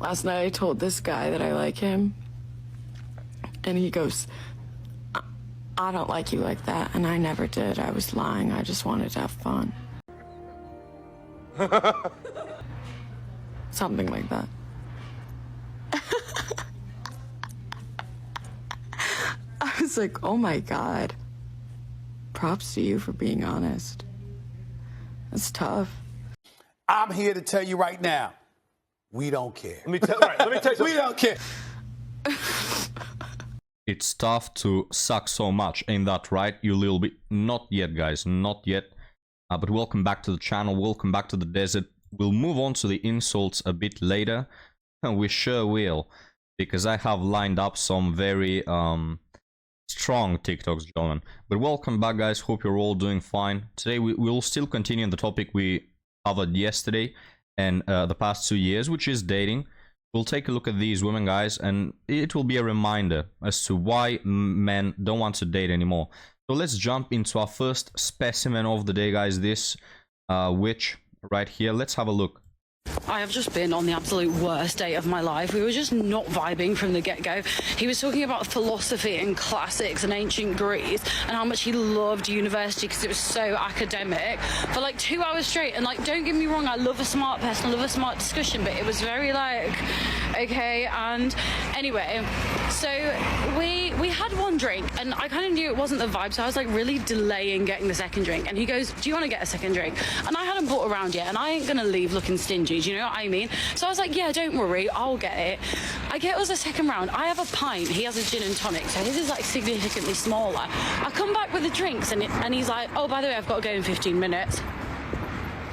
Last night I told this guy that I like him, and he goes, I don't like you like that, and I never did. I was lying. I just wanted to have fun. Something like that. I was like, oh my God. Props to you for being honest. That's tough. I'm here to tell you right now, we don't care. Let me tell you something. We don't care. It's tough to suck so much, ain't that right, you little bit? Not yet, guys, not yet. But welcome back to the channel, welcome back to the desert. We'll move on to the insults a bit later, and we sure will, because I have lined up some very strong TikToks, gentlemen. But welcome back, guys, hope you're all doing fine. Today we'll still continue on the topic we covered yesterday and the past 2 years, which is dating. We'll take a look at these women, guys, and it will be a reminder as to why men don't want to date anymore. So let's jump into our first specimen of the day, guys. This witch right here. Let's have a look. I have just been on the absolute worst date of my life. We were just not vibing from the get-go. He was talking about philosophy and classics and ancient Greece and how much he loved university because it was so academic for like 2 hours straight. And like, don't get me wrong, I love a smart person, I love a smart discussion, but it was very like, okay. And anyway, so we had one drink and I kind of knew it wasn't the vibe, so I was like really delaying getting the second drink. And he goes, do you want to get a second drink? And I hadn't bought around yet, and I ain't gonna leave looking stingy, do you know what I mean? So I was like, yeah, don't worry, I'll get it. I get us a second round. I have a pint, he has a gin and tonic, so his is like significantly smaller. I come back with the drinks and he's like, oh, by the way, I've got to go in 15 minutes.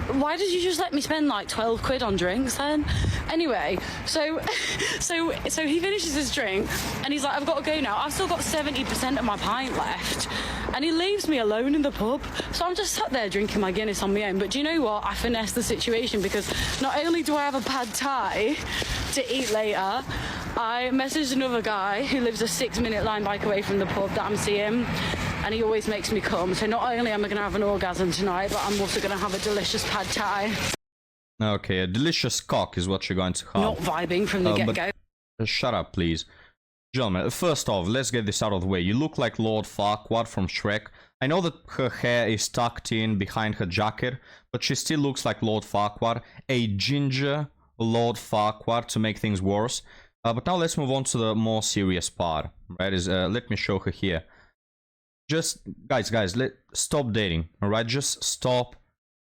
Why did you just let me spend like 12 quid on drinks then? Anyway, so he finishes his drink and he's like, I've got to go now. I've still got 70% of my pint left. And he leaves me alone in the pub. So I'm just sat there drinking my Guinness on my own. But do you know what? I finessed the situation because not only do I have a pad thai to eat later, I messaged another guy who lives a 6-minute line bike away from the pub that I'm seeing. And he always makes me come. So not only am I going to have an orgasm tonight, but I'm also going to have a delicious pad thai. Okay, a delicious cock is what you're going to have. Not vibing from the get-go. Shut up, please. Gentlemen, first off, let's get this out of the way. You look like Lord Farquaad from Shrek. I know that her hair is tucked in behind her jacket, but she still looks like Lord Farquaad. A ginger Lord Farquaad to make things worse. But now let's move on to the more serious part. Right? Let me show her here. Just, guys, stop dating, alright? Just stop,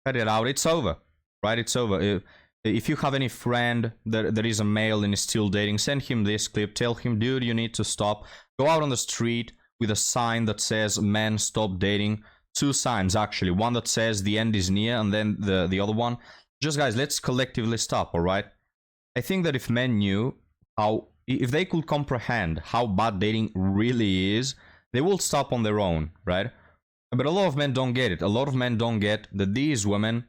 cut it out, it's over, right? It's over. If you have any friend that is a male and is still dating, send him this clip, tell him, dude, you need to stop. Go out on the street with a sign that says, men, stop dating. 2 signs, actually. One that says the end is near, and then the other one. Just, guys, let's collectively stop, alright? I think that if men knew if they could comprehend how bad dating really is, they will stop on their own, right? But a lot of men don't get it. A lot of men don't get that these women,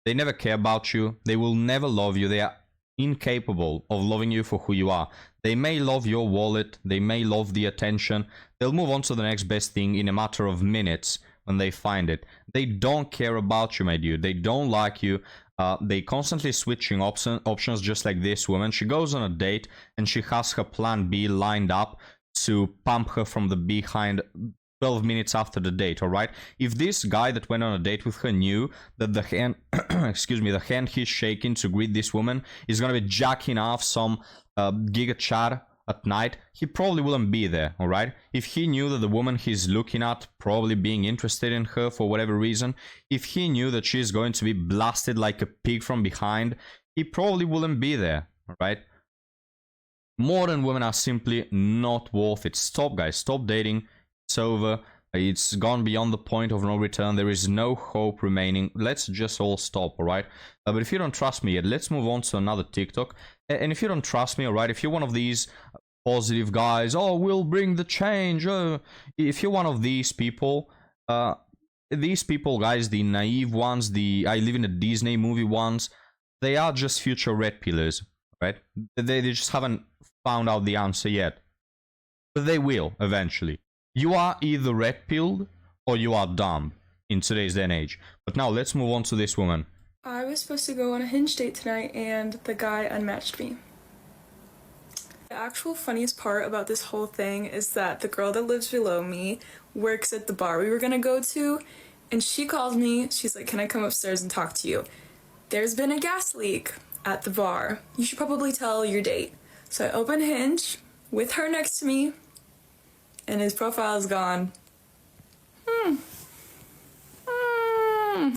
they never care about you. They will never love you. They are incapable of loving you for who you are. They may love your wallet. They may love the attention. They'll move on to the next best thing in a matter of minutes when they find it. They don't care about you, my dude. They don't like you. They constantly switching options just like this woman. She goes on a date and she has her plan B lined up to pump her from the behind 12 minutes after the date, alright? If this guy that went on a date with her knew that the hand, excuse me, the hand he's shaking to greet this woman is gonna be jacking off some giga chat at night, he probably wouldn't be there, alright? If he knew that the woman he's looking at probably being interested in her for whatever reason, if he knew that she's going to be blasted like a pig from behind, he probably wouldn't be there, alright? Modern women are simply not worth it. Stop, guys. Stop dating. It's over. It's gone beyond the point of no return. There is no hope remaining. Let's just all stop, alright? But if you don't trust me yet, let's move on to another TikTok. And if you don't trust me, alright, if you're one of these positive guys, oh, we'll bring the change. Oh. If you're one of these people, guys, the naive ones, the I live in a Disney movie ones, they are just future red pillars, right? They just haven't found out the answer yet, but they will eventually. You are either red pilled or you are dumb in today's day and age. But now let's move on to this woman. I was supposed to go on a Hinge date tonight and the guy unmatched me. actual funniest part about this whole thing is that the girl that lives below me works at the bar we were gonna go to, and she calls me. She's like, "Can I come upstairs and talk to you? There's been a gas leak at the bar. You should probably tell your date." So I open Hinge with her next to me, and his profile is gone.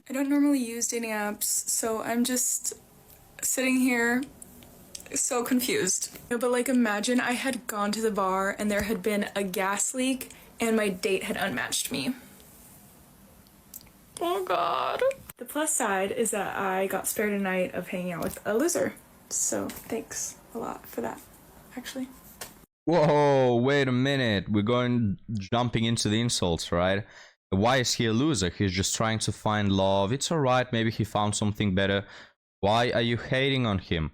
I don't normally use dating apps, so I'm just sitting here so confused. But like, imagine I had gone to the bar and there had been a gas leak and my date had unmatched me. Oh god. The plus side is that I got spared a night of hanging out with a loser. So thanks a lot for that, actually. Whoa, wait a minute. We're going jumping into the insults, right? Why is he a loser? He's just trying to find love. It's alright, maybe he found something better. Why are you hating on him?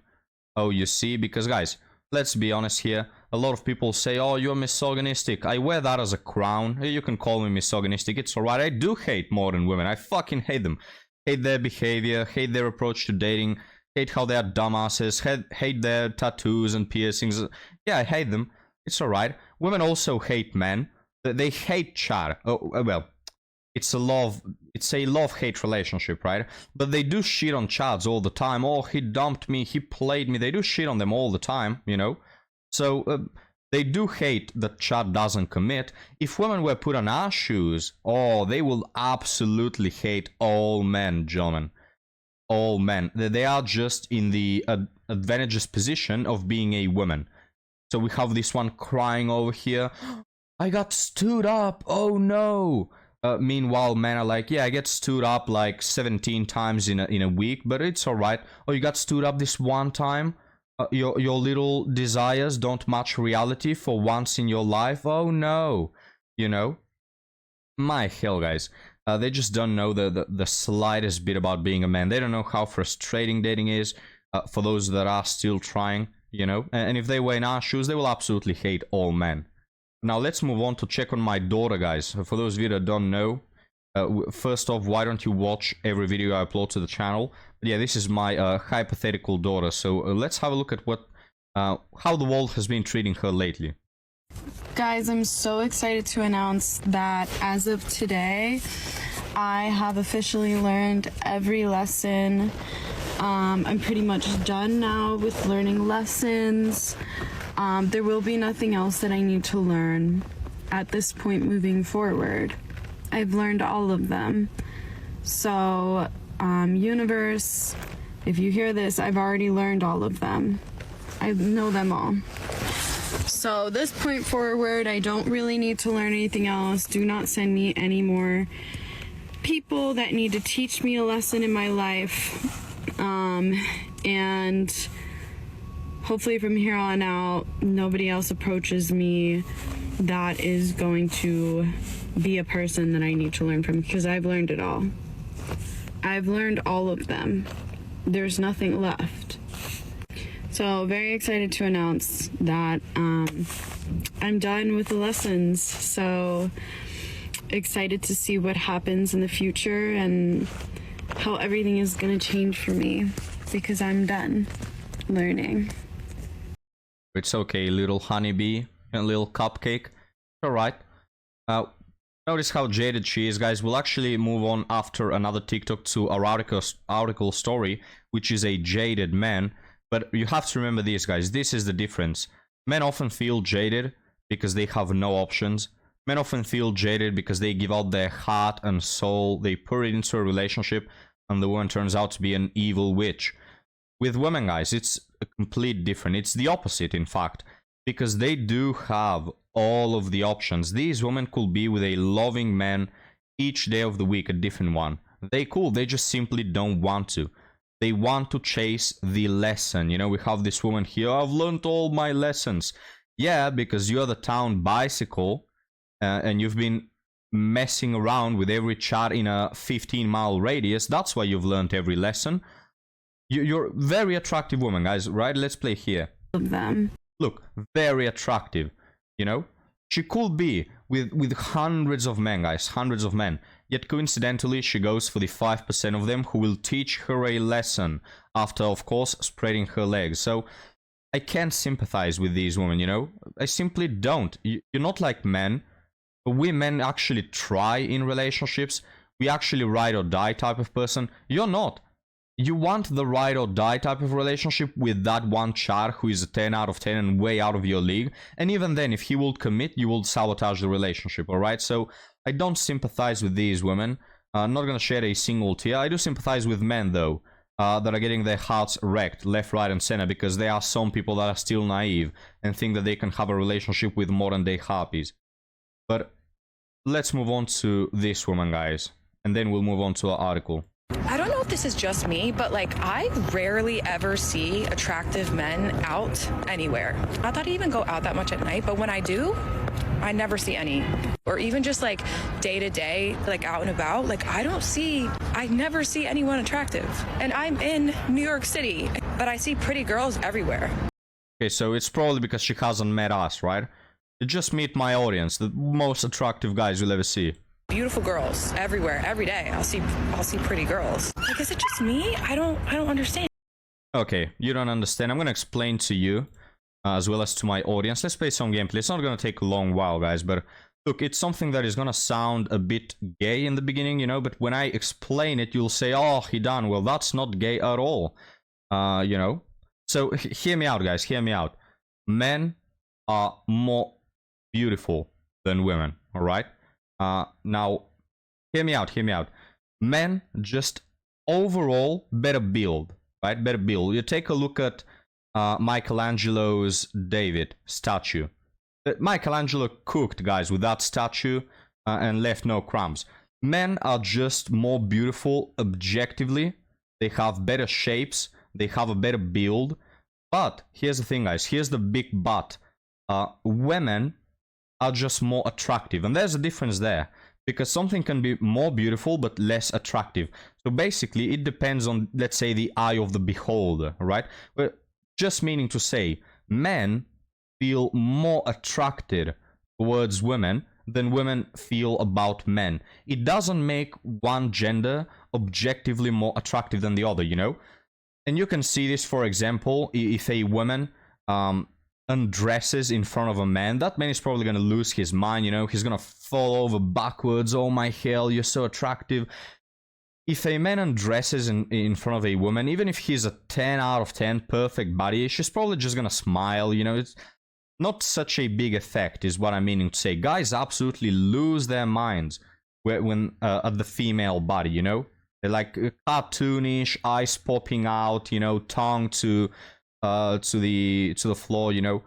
Oh, you see, because guys, let's be honest here. A lot of people say, oh, you're misogynistic. I wear that as a crown. You can call me misogynistic. It's alright. I do hate modern women. I fucking hate them. Hate their behavior, hate their approach to dating, hate how they are dumbasses, hate their tattoos and piercings. Yeah, I hate them. It's alright. Women also hate men. They hate Chad. Oh, well, it's a love-hate relationship, right? But they do shit on Chads all the time. Oh, he dumped me, he played me. They do shit on them all the time, you know? So, they do hate that Chad doesn't commit. If women were put on our shoes, oh, they will absolutely hate all men, gentlemen. All men. They are just in the advantageous position of being a woman. So we have this one crying over here. I got stood up. Oh no. Meanwhile, men are like, yeah, I get stood up like 17 times in a week, but it's alright. Oh, you got stood up this one time? Your little desires don't match reality for once in your life? Oh no. You know? My hell, guys. They just don't know the slightest bit about being a man. They don't know how frustrating dating is for those that are still trying, you know? And if they were in our shoes, they will absolutely hate all men. Now let's move on to check on my daughter, guys. For those of you that don't know, first off, why don't you watch every video I upload to the channel? But yeah, this is my hypothetical daughter. So let's have a look at what how the world has been treating her lately. Guys, I'm so excited to announce that as of today, I have officially learned every lesson. I'm pretty much done now with learning lessons. There will be nothing else that I need to learn at this point moving forward. I've learned all of them. So, universe, if you hear this, I've already learned all of them. I know them all. So this point forward, I don't really need to learn anything else. Do not send me any more people that need to teach me a lesson in my life. And hopefully from here on out, nobody else approaches me that is going to be a person that I need to learn from, because I've learned it all. I've learned all of them. There's nothing left. So very excited to announce that I'm done with the lessons. So excited to see what happens in the future and how everything is going to change for me, because I'm done learning. It's okay, little honeybee and little cupcake. Alright. Notice how jaded she is, guys. We'll actually move on after another TikTok to our article story, which is a jaded man. But you have to remember this, guys. This is the difference. Men often feel jaded because they have no options. Men often feel jaded because they give out their heart and soul. They pour it into a relationship, and the woman turns out to be an evil witch. With women, guys, it's a complete different. It's the opposite, in fact, because they do have all of the options. These women could be with a loving man each day of the week, a different one. They could. They just simply don't want to. They want to chase the lesson. You know, we have this woman here. I've learned all my lessons. Yeah, because you're the town bicycle and you've been messing around with every chat in a 15-mile radius. That's why you've learned every lesson. You're very attractive woman, guys, right? Let's play here. Of them. Look, very attractive, you know? She could be with hundreds of men, guys, hundreds of men. Yet coincidentally, she goes for the 5% of them who will teach her a lesson after, of course, spreading her legs. So I can't sympathize with these women, you know? I simply don't. You're not like men. We men actually try in relationships. We actually ride or die type of person. You're not. You want the ride or die type of relationship with that one char who is a 10 out of 10 and way out of your league. And even then, if he will commit, you will sabotage the relationship, alright? So I don't sympathize with these women. I'm not gonna shed a single tear. I do sympathize with men, though, that are getting their hearts wrecked left, right, and center, because there are some people that are still naive and think that they can have a relationship with modern-day harpies. But let's move on to this woman, guys, and then we'll move on to our article. I don't know if this is just me, but like I rarely ever see attractive men out anywhere. Not that I even go out that much at night, but when I do, I never see any. Or even just like day to day, like out and about, like I never see anyone attractive. And I'm in New York City, but I see pretty girls everywhere. Okay, so it's probably because she hasn't met us, right? You just meet my audience, the most attractive guys you'll ever see. Beautiful girls everywhere, every day. I'll see pretty girls. Like, is it just me? I don't understand. Okay, you don't understand. I'm gonna explain to you, as well as to my audience. Let's play some gameplay. It's not gonna take a long while, guys, but look, it's something that is gonna sound a bit gay in the beginning, you know, but when I explain it, you'll say, oh, he done. Well, that's not gay at all, you know? So, hear me out, guys, hear me out. Men are more beautiful than women, alright? Now, hear me out, hear me out. Men just overall better build, right? Better build. You take a look at Michelangelo's David statue. Michelangelo cooked, guys, with that statue and left no crumbs. Men are just more beautiful objectively. They have better shapes. They have a better build. But here's the thing, guys. Here's the big but. Women are just more attractive, and there's a difference there, because something can be more beautiful but less attractive. So basically it depends on, let's say, the eye of the beholder, right? But just meaning to say, men feel more attracted towards women than women feel about men. It doesn't make one gender objectively more attractive than the other, you know? And you can see this, for example, if a woman undresses in front of a man, that man is probably going to lose his mind, you know? He's going to fall over backwards. Oh my hell, you're so attractive. If a man undresses in front of a woman, even if he's a 10 out of 10 perfect body, she's probably just going to smile, you know? It's not such a big effect, is what I'm meaning to say. Guys absolutely lose their minds when at the female body, you know? They're like cartoonish, eyes popping out, you know, tongue to the floor, you know,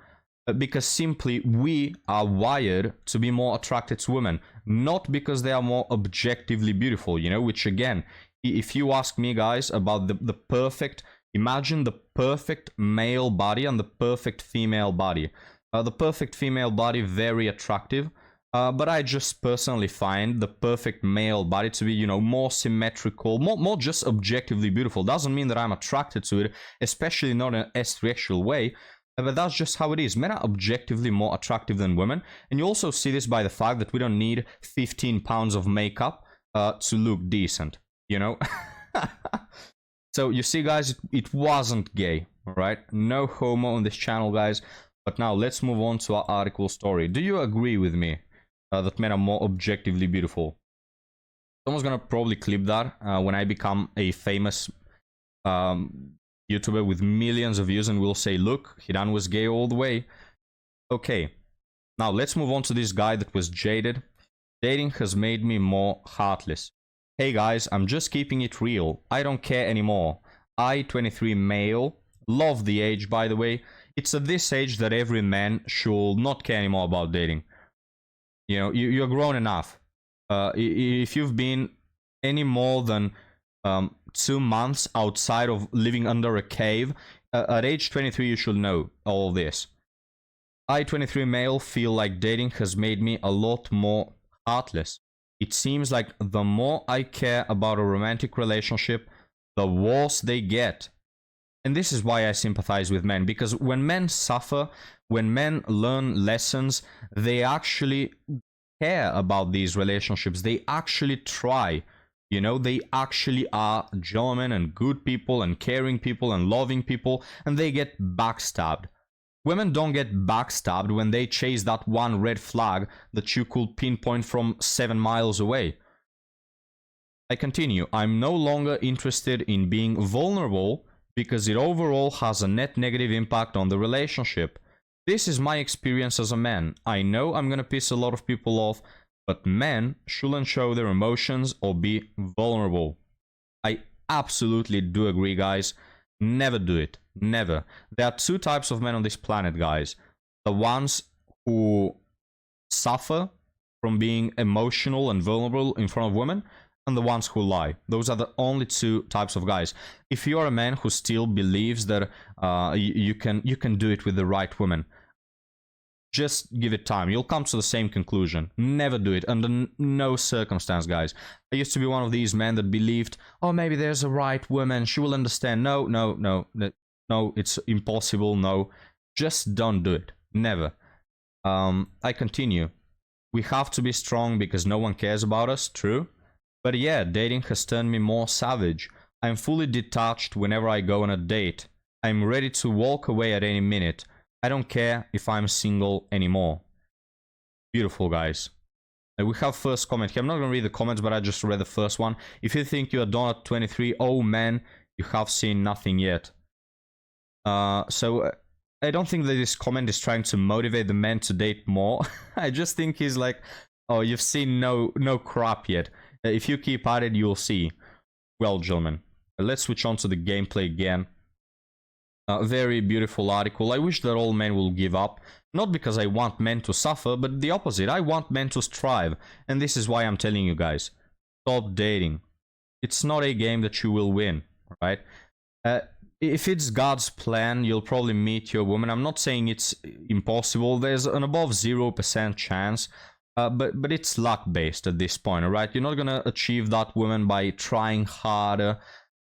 because simply we are wired to be more attracted to women, not because they are more objectively beautiful, you know, which again, if you ask me, guys, about the perfect, imagine the perfect male body and the perfect female body. The perfect female body, very attractive, but I just personally find the perfect male body to be, you know, more symmetrical, more just objectively beautiful. Doesn't mean that I'm attracted to it, especially not in an asexual way, but that's just how it is. Men are objectively more attractive than women, and you also see this by the fact that we don't need 15 pounds of makeup to look decent, you know? So you see, guys, it wasn't gay, right? No homo on this channel, guys. But now let's move on to our article story. Do you agree with me that men are more objectively beautiful? Someone's gonna probably clip that when I become a famous YouTuber with millions of views and will say, look, Hidan was gay all the way. Okay, now let's move on to this guy that was jaded. Dating has made me more heartless. Hey guys, I'm just keeping it real. I don't care anymore. I, 23 male, love the age, by the way. It's at this age that every man should not care anymore about dating. You know, you're grown enough. If you've been any more than 2 months outside of living under a cave, at age 23 you should know all this. I, 23 male, feel like dating has made me a lot more heartless. It seems like the more I care about a romantic relationship, the worse they get. And this is why I sympathize with men, because when men suffer, when men learn lessons, they actually care about these relationships. They actually try. You know, they actually are gentlemen and good people and caring people and loving people, and they get backstabbed Women don't get backstabbed when they chase that one red flag that you could pinpoint from 7 miles away. I continue. I'm no longer interested in being vulnerable because it overall has a net negative impact on the relationship. This is my experience as a man. I know I'm gonna piss a lot of people off, but men shouldn't show their emotions or be vulnerable. I absolutely do agree, guys. Never do it. Never. There are 2 types of men on this planet, guys. The ones who suffer from being emotional and vulnerable in front of women, and the ones who lie. Those are the only 2 types of guys. If you are a man who still believes that you can do it with the right woman, just give it time. You'll come to the same conclusion. Never do it under no circumstance, guys. I used to be one of these men that believed, oh, maybe there's a right woman, she will understand. No, it's impossible. No, just don't do it. Never. I continue. We have to be strong because no one cares about us. True. But yeah, dating has turned me more savage. I'm fully detached whenever I go on a date. I'm ready to walk away at any minute. I don't care if I'm single anymore. Beautiful, guys. We have first comment here. I'm not going to read the comments, but I just read the first one. If you think you are done at 23, oh man, you have seen nothing yet. So I don't think that this comment is trying to motivate the men to date more. I just think he's like, oh, you've seen no crap yet. If you keep at it, you'll see. Well, gentlemen, let's switch on to the gameplay again. Very beautiful article. I wish that all men will give up. Not because I want men to suffer, but the opposite. I want men to strive. And this is why I'm telling you guys. Stop dating. It's not a game that you will win, right? If it's God's plan, you'll probably meet your woman. I'm not saying it's impossible. There's an above 0% chance. But it's luck-based at this point, alright? You're not gonna achieve that woman by trying harder.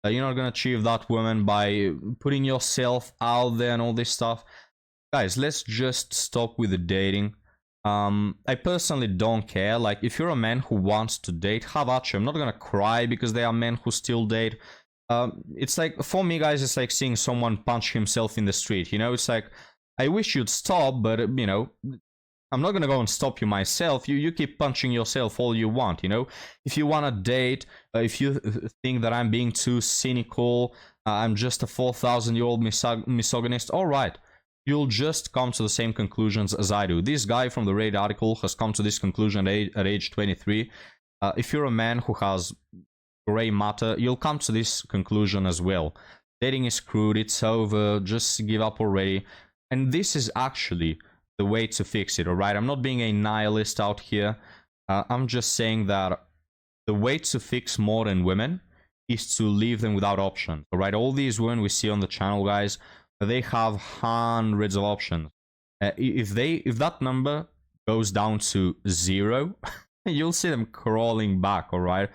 You're not going to achieve that woman by putting yourself out there and all this stuff. Guys, let's just stop with the dating. I personally don't care. Like, if you're a man who wants to date, have at you. I'm not going to cry because there are men who still date. It's like, for me, guys, it's like seeing someone punch himself in the street. You know, it's like, I wish you'd stop, but, you know, I'm not gonna go and stop you myself. You keep punching yourself all you want, you know? If you wanna date, if you think that I'm being too cynical, I'm just a 4,000-year-old misogynist, alright. You'll just come to the same conclusions as I do. This guy from the Reddit article has come to this conclusion at age 23. If you're a man who has grey matter, you'll come to this conclusion as well. Dating is screwed, it's over, just give up already. And this is actually the way to fix it, alright? I'm not being a nihilist out here. I'm just saying that the way to fix modern women is to leave them without options, alright? All these women we see on the channel, guys, they have hundreds of options. If that number goes down to 0, you'll see them crawling back, alright?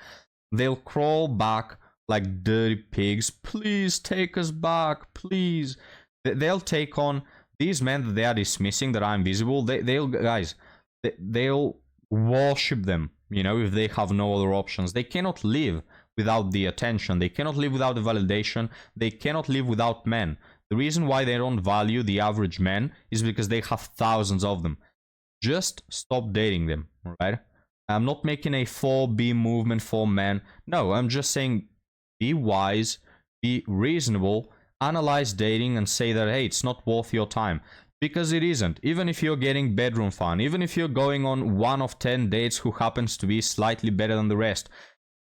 They'll crawl back like dirty pigs. Please take us back, please. They'll take on these men that they are dismissing, that are invisible. They'll worship them, you know, if they have no other options. They cannot live without the attention. They cannot live without the validation. They cannot live without men. The reason why they don't value the average man is because they have thousands of them. Just stop dating them, right? I'm not making a 4B movement for men. No, I'm just saying be wise, be reasonable, analyze dating and say that, hey, it's not worth your time. Because it isn't. Even if you're getting bedroom fun, even if you're going on 1 of 10 dates who happens to be slightly better than the rest,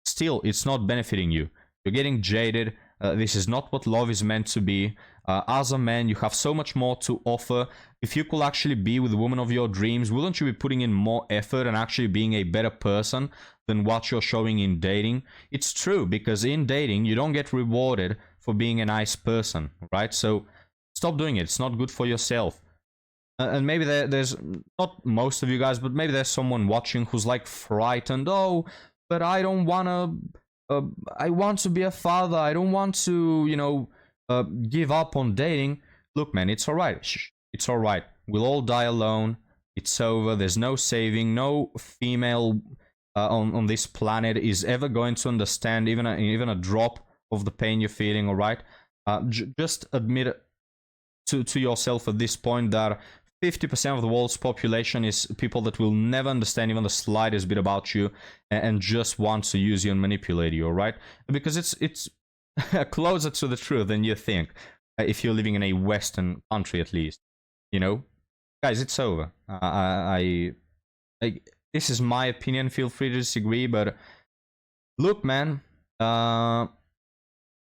still, it's not benefiting you. You're getting jaded. This is not what love is meant to be. As a man, you have so much more to offer. If you could actually be with the woman of your dreams, wouldn't you be putting in more effort and actually being a better person than what you're showing in dating? It's true, because in dating, you don't get rewarded for being a nice person, right? So stop doing it. It's not good for yourself. And maybe there's, not most of you guys, but maybe there's someone watching who's like frightened. Oh, but I don't want to, I want to be a father. I don't want to, you know, give up on dating. Look, man, it's all right. It's all right. We'll all die alone. It's over. There's no saving. No female on this planet is ever going to understand even a drop of the pain you're feeling, all right? Just admit it to yourself at this point that 50% of the world's population is people that will never understand even the slightest bit about you and just want to use you and manipulate you, alright? Because it's closer to the truth than you think, if you're living in a Western country at least, you know? Guys, it's over. This is my opinion, feel free to disagree, but look, man,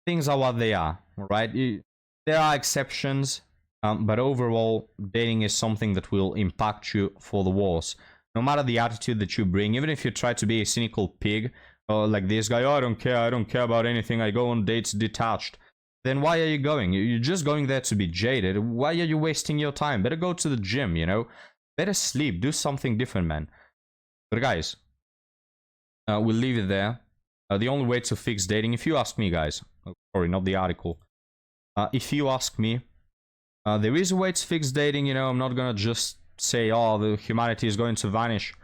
things are what they are, alright? There are exceptions, but overall, dating is something that will impact you for the worse. No matter the attitude that you bring, even if you try to be a cynical pig, or like this guy, oh, I don't care about anything, I go on dates detached. Then why are you going? You're just going there to be jaded. Why are you wasting your time? Better go to the gym, you know? Better sleep, do something different, man. But guys, we'll leave it there. The only way to fix dating, if you ask me, guys, sorry, not the article. If you ask me, there is a way to fix dating, you know, I'm not gonna just say, oh, the humanity is going to vanish.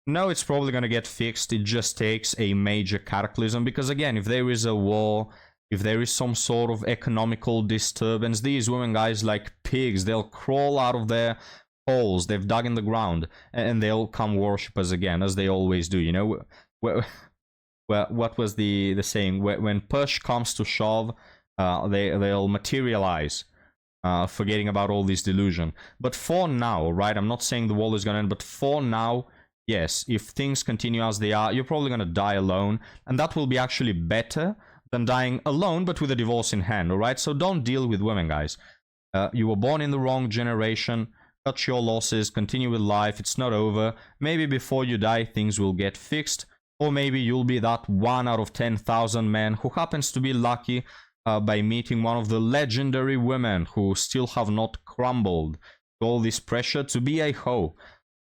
No, it's probably gonna get fixed, it just takes a major cataclysm, because again, if there is a war, if there is some sort of economical disturbance, these women, guys, like pigs, they'll crawl out of their holes they've dug in the ground, and they'll come worship us again, as they always do, you know? What was the saying? When push comes to shove, they'll materialize. Forgetting about all this delusion. But for now, right, I'm not saying the world is gonna end, but for now, yes, if things continue as they are, you're probably gonna die alone, and that will be actually better than dying alone, but with a divorce in hand, alright? So don't deal with women, guys. You were born in the wrong generation, cut your losses, continue with life, it's not over. Maybe before you die, things will get fixed, or maybe you'll be that 1 out of 10,000 men who happens to be lucky by meeting one of the legendary women who still have not crumbled to all this pressure to be a hoe.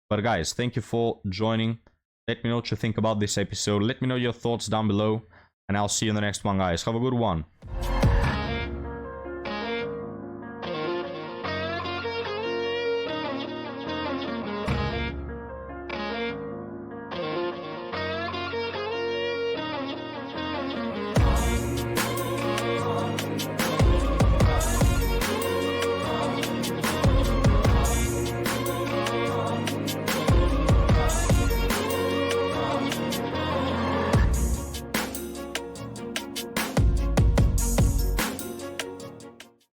But guys, thank you for joining. Let me know what you think about this episode. Let me know your thoughts down below, and I'll see you in the next one, guys. Have a good one.